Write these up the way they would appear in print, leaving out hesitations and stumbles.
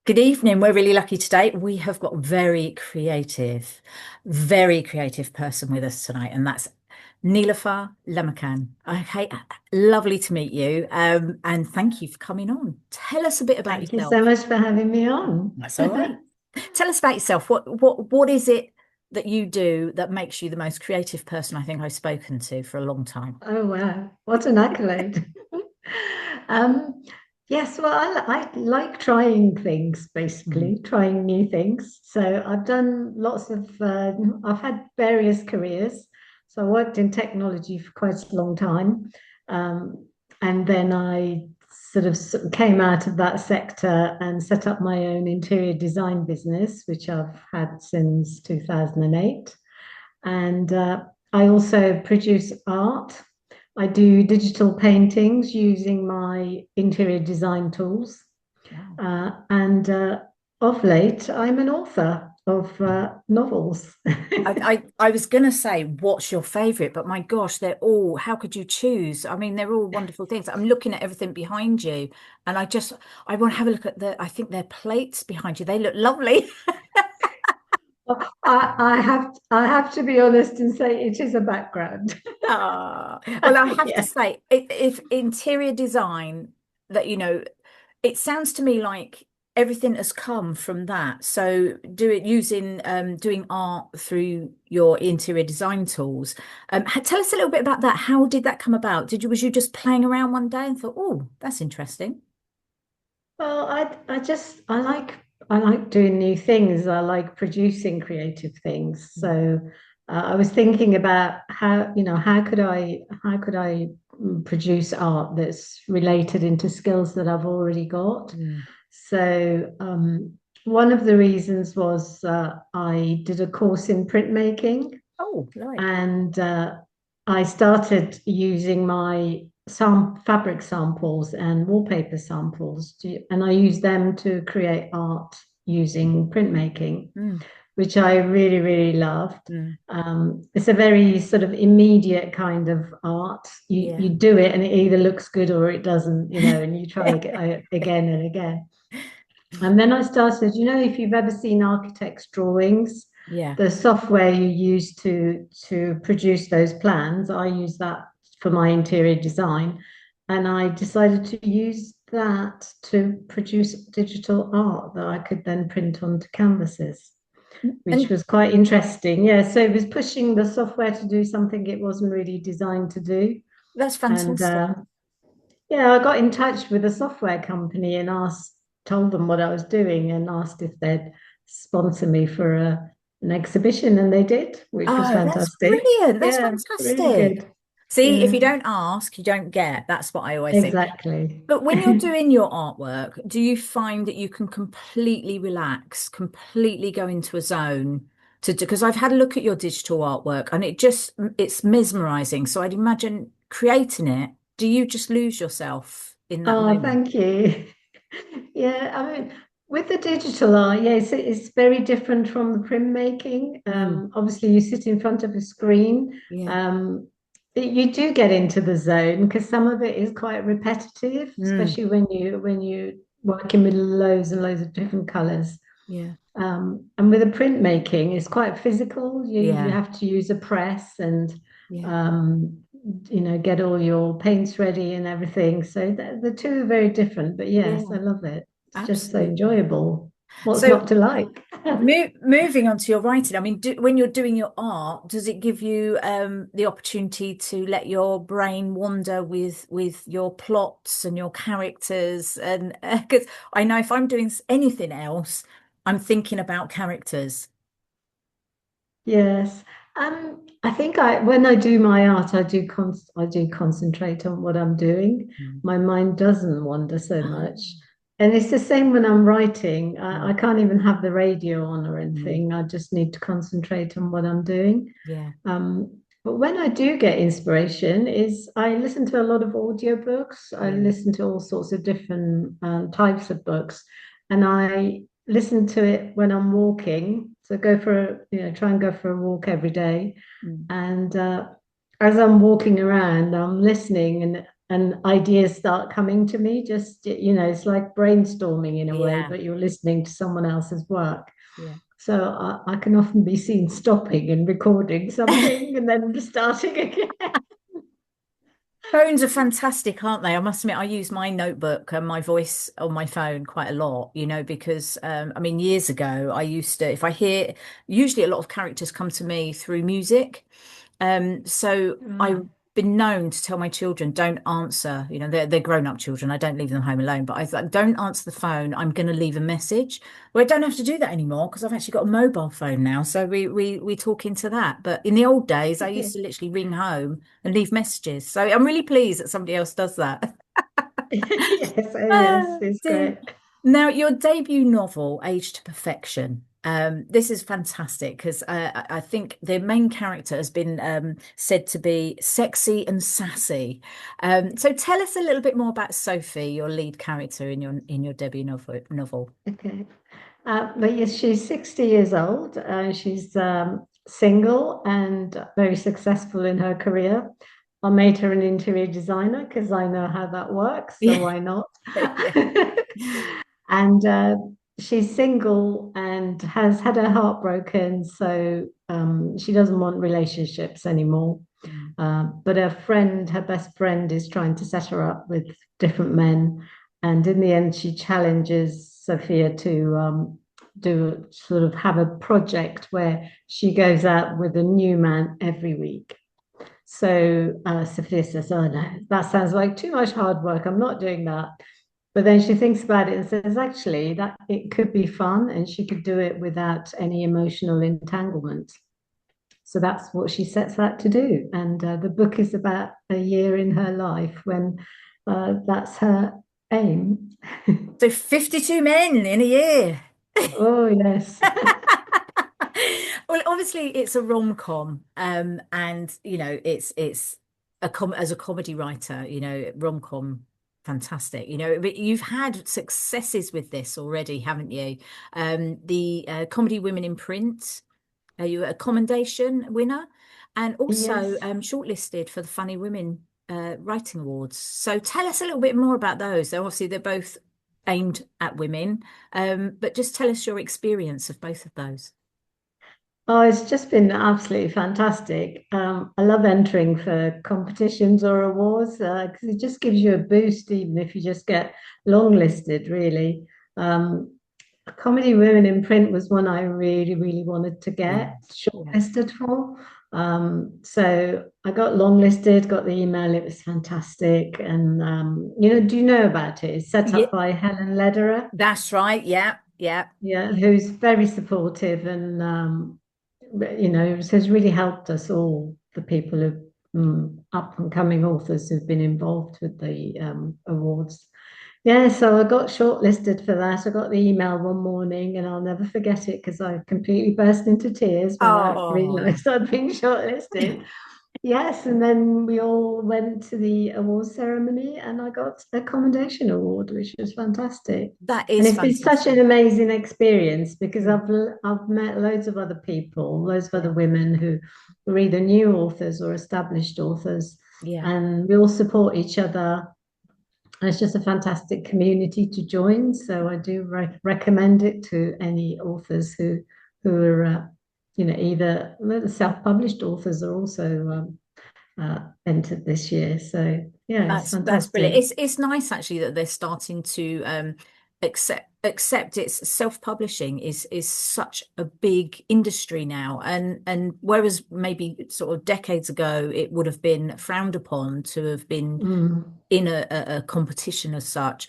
Good evening. We're really lucky today. We have got a very creative person with us tonight, and that's Niloufar Lamakan. Okay, lovely to meet you. And thank you for coming on. Tell us a bit about Thank you so yourself. much for having me on. That's all right. Tell us about yourself. What is it that you do that makes you the most creative person I think I've spoken to for a long time? Oh, wow. What an accolade. Um, yes, well, I like trying things, Mm. basically, trying new things. So I've done lots of, I've had various careers. So I worked in technology for quite a long time. Um, and then I sort of came out of that sector and set up my own interior design business, which I've had since 2008. And I also produce art. I do digital paintings using my interior design tools. Wow. And of late, I'm an author of novels. I was gonna say, what's your favorite? But my gosh, they're all, how could you choose? I mean, they're all wonderful things. I'm looking at everything behind you, and I want to have a look at I think they're plates behind you. They look lovely. I have to be honest and say it is a background. Well, I have to Yeah. say, if interior design, that, it sounds to me like everything has come from that. So do it using doing art through your interior design tools. Tell us a little bit about that. How did that come about? Was you just playing around one day and thought, oh, that's interesting? Well, I like doing new things. I like producing creative things. So I was thinking about how could I produce art that's related into skills that I've already got. Mm. So one of the reasons was I did a course in printmaking, Oh, right. and I started using my fabric samples and wallpaper samples, and I use them to create art using printmaking, Mm. which I really, really loved. Mm. It's a very sort of immediate kind of art. You Yeah. do it and it either looks good or it doesn't, and you try again and again. And then I started, if you've ever seen architects' drawings, Yeah. the software you use to produce those plans, I use that for my interior design. And I decided to use that to produce digital art that I could then print onto canvases, which And was quite interesting. Yeah, so it was pushing the software to do something it wasn't really designed to do. that's And fantastic. yeah, I got in touch with a software company and told them what I was doing and asked if they'd sponsor me for an exhibition, and they did, which was Oh, that's fantastic. brilliant. That's Yeah, really fantastic. good. See, if Yeah, you don't ask, you don't get. That's what I always say. exactly. But when you're doing your artwork, do you find that you can completely relax, completely go into a zone to do? Because I've had a look at your digital artwork and it's mesmerizing. So I'd imagine creating it, do you just lose yourself in that Oh, moment? thank you. Yeah, I mean, with the digital art, yeah, it's very different from the printmaking. Mm, Obviously, you sit in front of a screen. yeah. You do get into the zone because some of it is quite repetitive, Mm, especially when you working with loads and loads of different colors. yeah. And with the printmaking, it's quite physical. You Yeah. have to use a press and Yeah. um, get all your paints ready and everything. So the two are very different. But yes, Yeah. I love it. It's just so Absolutely. enjoyable. What's So not to like? moving on to your writing, I mean, when you're doing your art, does it give you the opportunity to let your brain wander with your plots and your characters? And because I know if I'm doing anything else, I'm thinking about characters. Yes. I think when I do my art, I do concentrate on what I'm doing. Mm. My mind doesn't wander so Ah, much. And it's the same when I'm writing. I mm, can't even have the radio on or mm, anything. I just need to concentrate on what I'm doing. yeah. But when I do get inspiration, is I listen to a lot of audiobooks. I Yeah. listen to all sorts of different types of books, and I listen to it when I'm walking. So try and go for a walk every day. Mm, And as I'm walking around, I'm listening, and ideas start coming to me. Just, it's like brainstorming in a way, Yeah. but you're listening to someone else's work. Yeah. So I can often be seen stopping and recording something and then starting again. Phones are fantastic, aren't they? I must admit, I use my notebook and my voice on my phone quite a lot, because I mean, years ago, I used to, if I hear, usually a lot of characters come to me through music. So Right. I've been known to tell my children, don't answer, they're grown-up children. I don't leave them home alone, but I thought, don't answer the phone. I'm going to leave a message. Well, I don't have to do that anymore because I've actually got a mobile phone now. So we talk into that. But in the old days, I used to literally ring home and leave messages. So I'm really pleased that somebody else does that. Yes, oh yes, Oh, it's dear. great. Now, your debut novel, Age to Perfection. This is fantastic because I think the main character has been said to be sexy and sassy. So tell us a little bit more about Sophie, your lead character in your debut novel. Okay. But yes, she's 60 years old. She's single and very successful in her career. I made her an interior designer because I know how that works, so Yeah, why not? yeah. And she's single and has had her heart broken, so she doesn't want relationships anymore. Mm. But her best friend, is trying to set her up with different men. And in the end, she challenges Sophia to do sort of have a project where she goes out with a new man every week. So Sophia says, "Oh no, that sounds like too much hard work. I'm not doing that." But then she thinks about it and says, actually, that it could be fun and she could do it without any emotional entanglement. So that's what she sets out to do. And the book is about a year in her life when that's her aim. So 52 men in a year. Oh, yes. Well, obviously it's a rom-com, and it's as a comedy writer, rom-com, fantastic. But you've had successes with this already, haven't you? The Comedy Women in Print, you were a commendation winner, and also Yes. shortlisted for the Funny Women Writing Awards. So tell us a little bit more about those. So obviously they're both aimed at women, but just tell us your experience of both of those. Oh, it's just been absolutely fantastic. I love entering for competitions or awards because it just gives you a boost, even if you just get longlisted, really. Comedy Women in Print was one I really, really wanted to Yeah. get Yeah. shortlisted for. So I got longlisted, got the email, it was fantastic. And, do you know about it? It's set Yeah, up by Helen Lederer, that's right. Yeah, yeah. yeah, who's very supportive and, has really helped us all, the people who up and coming authors who've been involved with the awards. Yeah, so I got shortlisted for that. I got the email one morning and I'll never forget it because I completely burst into tears when I Oh, realized I'd been shortlisted. Yes, and then we all went to the awards ceremony and I got a commendation award, which was fantastic. that And is it's been such fantastic. an amazing experience because Mm, I've met loads of other people, loads of yeah, other women who were either new authors or established authors, yeah. and we all support each other, and it's just a fantastic community to join. So I do recommend it to any authors who are, either the self-published authors are also entered this year. So yeah, it's That's brilliant. fantastic. It's nice actually that they're starting to accept it's self-publishing is such a big industry now, and whereas maybe sort of decades ago it would have been frowned upon to have been Mm. in a competition as such,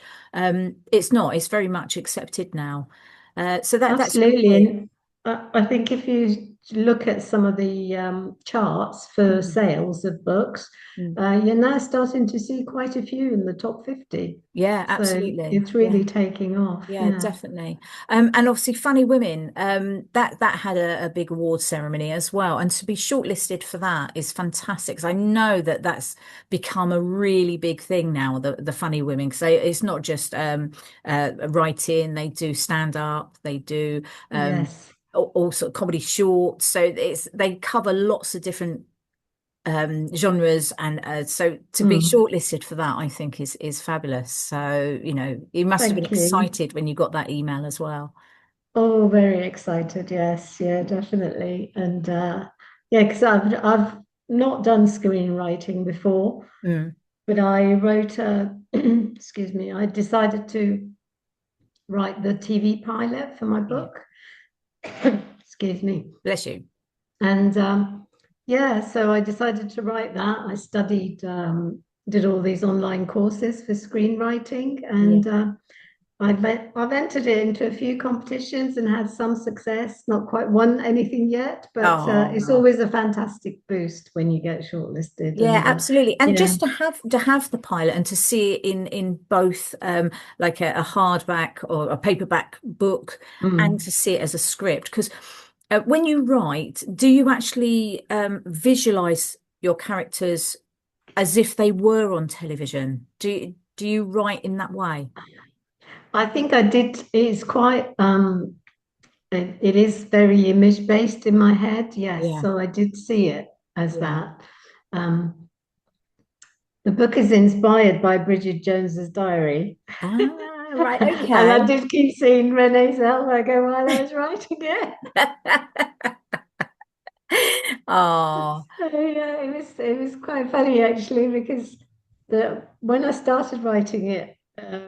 it's not. It's very much accepted now. So that's good to Absolutely. hear. And I think if you look at some of the charts for Mm, sales of books, mm. you're now starting to see quite a few in the top 50. Yeah, So absolutely. it's Yeah. really taking off. Yeah, Yeah. definitely. And obviously Funny Women, that had a big award ceremony as well. And to be shortlisted for that is fantastic because I know that that's become a really big thing now, the Funny Women, because it's not just writing, they do stand up, they do Yes. all sort of comedy shorts. So they cover lots of different genres, and so to be Mm. shortlisted for that, I think is fabulous. So, you must have been Thank you. excited when you got that email as well. Oh, very excited. Yes, yeah, definitely. And yeah, because I've not done screenwriting before, Mm, but I wrote a excuse me, I decided to write the TV pilot for my yeah, book. Excuse me. bless you. And yeah, so I decided to write that. I studied, did all these online courses for screenwriting, Yeah. and I've entered it into a few competitions and had some success. Not quite won anything yet, but it's Oh, always a fantastic boost when you get shortlisted. yeah, And absolutely. And yeah, just to have the pilot and to see it in both like a hardback or a paperback book, and mm. to see it as a script. Because when you write, do you actually visualize your characters as if they were on television? Do you write in that way? I think I did. It's quite. It is very image based in my head. Yes, Yeah. so I did see it as Yeah. that. Um, The book is inspired by Bridget Jones's diary. Ah, right. And I Okay. did keep seeing Renee Zellweger while I was writing it. Oh, So yeah, it was quite funny actually because when I started writing it,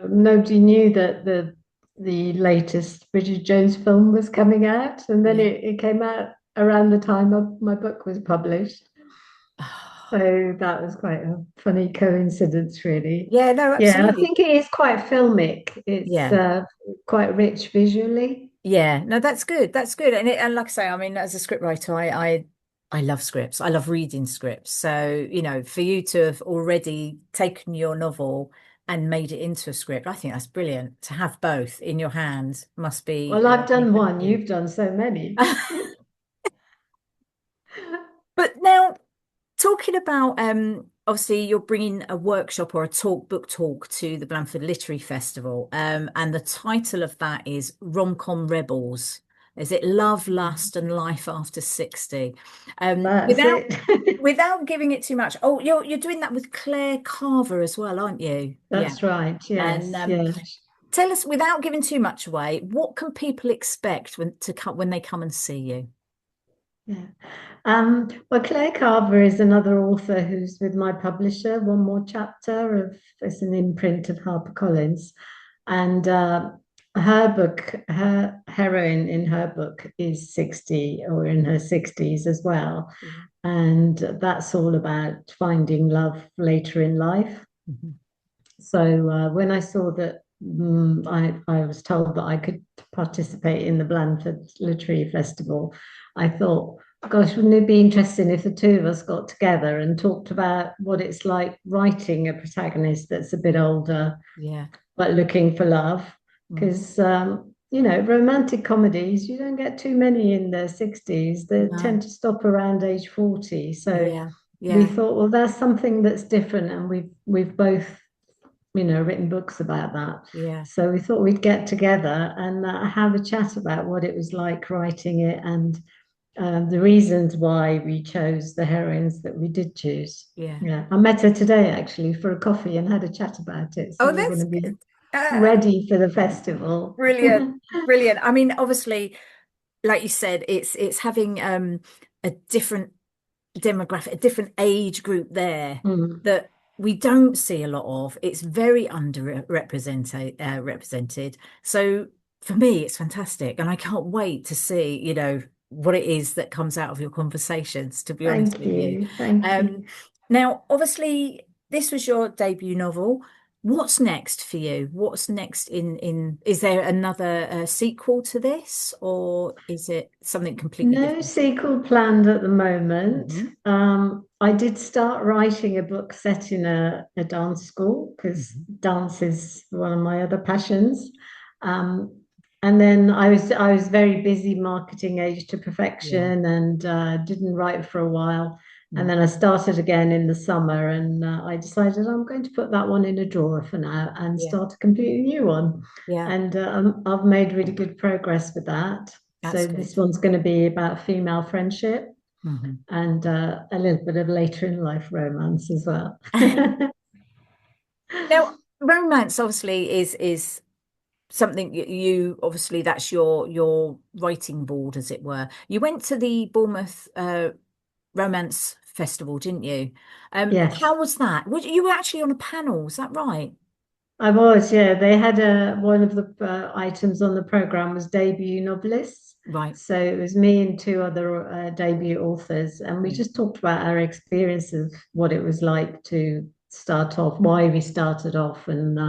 nobody knew that the latest Bridget Jones film was coming out, and then yeah. it came out around the time my book was published. So that was quite a funny coincidence, really. Yeah, no, Yeah, I absolutely. think it is quite filmic. It's Yeah. quite rich visually. Yeah, no, that's good. That's good. And like I say, I mean, as a scriptwriter, I love scripts. I love reading scripts. So, for you to have already taken your novel and made it into a script, I think that's brilliant. To have both in your hands must be Well, I've an done incredible one. feeling. You've done so many. But now, talking about obviously you're bringing a workshop or a book talk to the Blandford Literary Festival, and the title of that is Rom Com Rebels. Is it Love, Lust, and Life After 60? That's Without it. without giving it too much. Oh, you're doing that with Clare Carver as well, aren't you? Yeah. That's right. And Yes. Yeah. tell us, without giving too much away, what can people expect when they come and see you? Yeah. Well, Clare Carver is another author who's with my publisher, One More Chapter of it's an imprint of HarperCollins. And her book, her heroine in her book is 60 or in her 60s as well. And that's all about finding love later in life. Mhm. So when I saw that I was told that I could participate in the Blandford Literary Festival, I thought, gosh, wouldn't it be interesting if the two of us got together and talked about what it's like writing a protagonist that's a bit older, Yeah. but looking for love? Mm. Because, romantic comedies, you don't get too many in their 60s. They No. tend to stop around age 40. So Yeah. we Yeah. thought, well, that's something that's different, and we've both written books about that. Yeah. So we thought we'd get together and have a chat about what it was like writing it and the reasons why we chose the heroines that we did choose. Yeah. Yeah, I met her today actually for a coffee and had a chat about it. So Oh, we're going that's to be good. Uh, ready for the festival. brilliant. Brilliant. I mean, obviously, like you said, it's having a different demographic, a different age group there Mm, that we don't see a lot of. It's very represented. So for me, it's fantastic, and I can't wait to see, what it is that comes out of your conversations, to be honest thank with you. you. Thank you. Um, Now, obviously, this was your debut novel. What's next for you? What's next is there another sequel to this, or is it something completely No different? sequel planned at the moment. Hmm. I did start writing a book set in a dance school because Hmm. dance is one of my other passions. Um, and then I was very busy marketing Age to Yeah. Perfection and didn't write for a while. And Mm. then I started again in the summer, and I decided I'm going to put that one in a drawer for now and Yeah. start a completely new one. Yeah. And I've made really good progress with that. So That's this good. one's going to be about female friendship. Mhm. and a little bit of later in life romance as well. Now, romance obviously is something you obviously that's your writing board, as it were. You went to the Bournemouth Romance Festival, didn't you? Yes. How was that? You were actually on a panel, is that right? I was, yeah. They had one of the items on the program was debut novelists. Right. So it was me and two other debut authors, and we Yeah. just talked about our experience of what it was like to start off, why we started off, and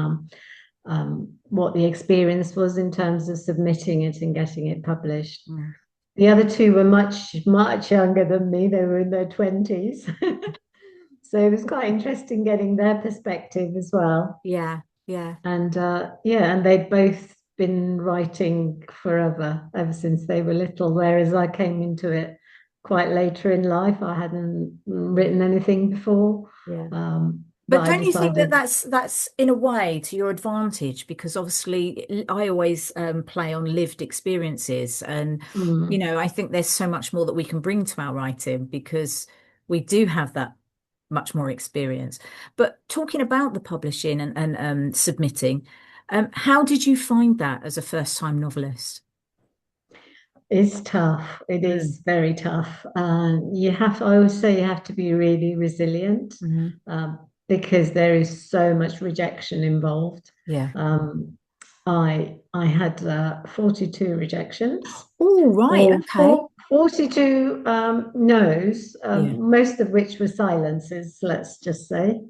what the experience was in terms of submitting it and getting it published. Mm. The other two were much, much younger than me. They were in their 20s. So it was quite interesting getting their perspective as well. Yeah. Yeah. And yeah, and they'd both been writing forever, ever since they were little, whereas I came into it quite later in life. I hadn't written anything before, Yeah. but But I don't you think that decided, that's in a way to your advantage? Because obviously, I always play on lived experiences, and mm, I think there's so much more that we can bring to our writing because we do have that much more experience. But talking about the publishing and submitting, how did you find that as a first-time novelist? it's tough. It Mm. is very tough. You have to, I always say you have to be really resilient, Hmm. because there is so much rejection involved. Yeah. Um, I had 42 rejections, Oh, right. or Okay. 42 no's, Yeah. most of which were silences, let's just say.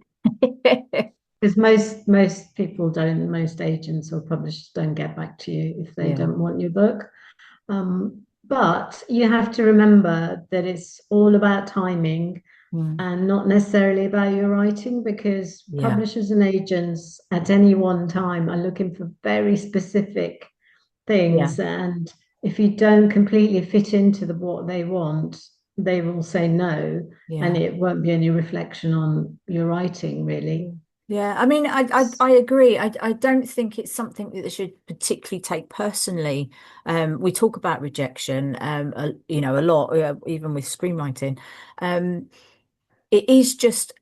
Because most people don't, most agents or publishers don't get back to you if they Yeah. don't want your book. But you have to remember that it's all about timing Mm. and not necessarily about your writing, because Yeah. publishers and agents at any one time are looking for very specific Yeah. things. And if you don't completely fit into what they want, they will say no, and Yeah. it won't be any reflection on your writing, Yeah. really. Yeah, I mean, I agree. I don't think it's something that they should particularly take personally. We talk about rejection, a lot, even with screenwriting. Um, it is just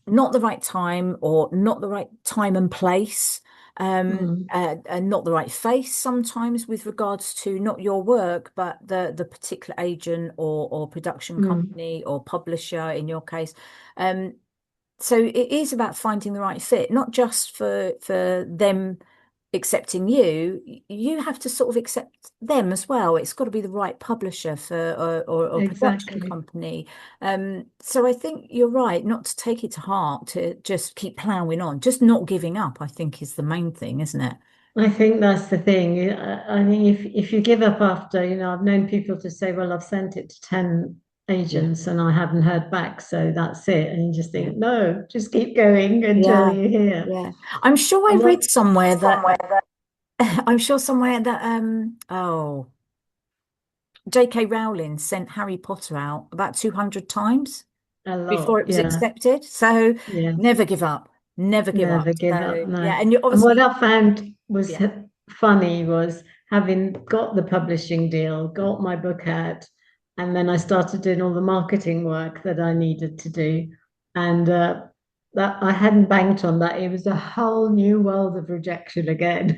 not the right time or not the right time and place, Mm, and not the right face sometimes with regards to not your work, but the particular agent or production mm, company or publisher in your case. Um, so it is about finding the right fit, not just for them accepting you. You have to sort of accept them as well. It's got to be the right publisher for or production exactly. company. So I think you're right, not to take it to heart, to just keep plowing on, just not giving up, I think is the main thing, isn't it? I think that's the thing. I think if you give up after, I've known people to say, well, I've sent it to 10 Yeah, agents and I haven't heard back, so that's it. And you just yeah, think, no, just keep going until yeah, you hear. yeah. I'm sure I And read what somewhere that I'm sure somewhere that J.K. Rowling sent Harry Potter out about 200 times a before lot, it was yeah, accepted. So yeah. never give up. Never give up. Never give up, So no. yeah, and you And what obviously, I found was yeah. funny was having got the publishing deal, got my book out, and then I started doing all the marketing work that I needed to do. And that I hadn't banked on that. It was a whole new world of rejection again.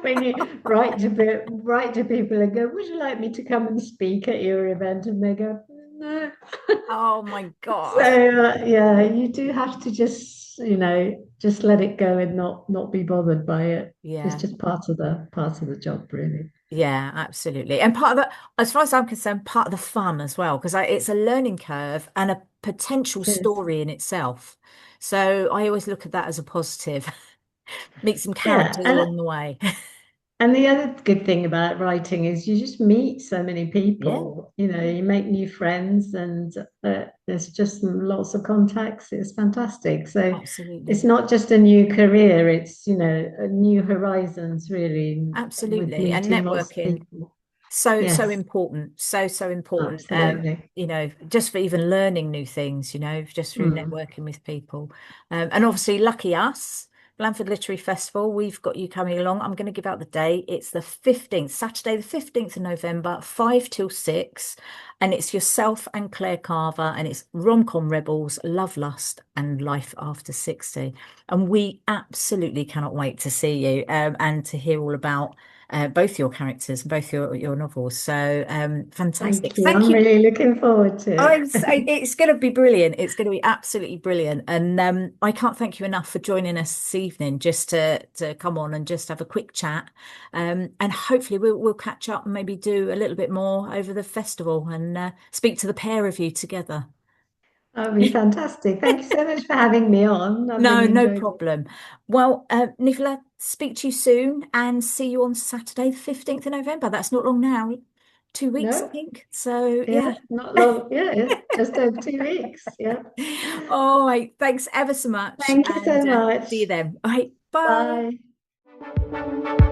When you write to people and go, "Would you like me to come and speak at your event?" And they go, "No." Oh my So gosh. yeah, you do have to just, just let it go and not be bothered by it. It's Yeah. just part of the job, really. Yeah, absolutely. And part of the, as far as I'm concerned, part of the fun as well, because it's a learning curve and a potential It is. story in itself. So I always look at that as a positive. Meet some Yeah, characters and along the way. and the other good thing about writing is you just meet so many Yeah, people. You make new friends, and there's just lots of contacts. It's fantastic. So it's absolutely. not just a new career; it's a new horizons, really, with Absolutely. And meeting lots of networking. people. So Yes, important, so important. absolutely. Just for even learning new things, just through Mm. networking with people. And obviously, lucky us, Blandford Literary Festival. We've got you coming along. I'm going to give out the day. It's the 15th, Saturday, the 15th of November, 5 till 6. And it's yourself and Clare Carver, and it's Rom Com Rebels, Love, Lust, and Life After 60. And we absolutely cannot wait to see you and to hear all about both your characters, both your novels. So fantastic. Thank you. Thank I'm you. really looking forward to Oh, it. it's going to be brilliant. It's going to be absolutely brilliant. And I can't thank you enough for joining us this evening just to come on and just have a quick chat. And hopefully we'll catch up and maybe do a little bit more over the festival and speak to the pair of you together. That would be fantastic. Thank you so much for having me on. I've No, really no enjoyed it. problem. Well, Nicola, speak to you soon and see you on Saturday, the 15th of November. That's not long now. 2 weeks, I No, think. So, yeah, yeah. not long. Yeah, yeah, just over 2 weeks. Yeah. All right. Thanks ever so much. Thank you so And see you much. then. All right. Bye. Bye.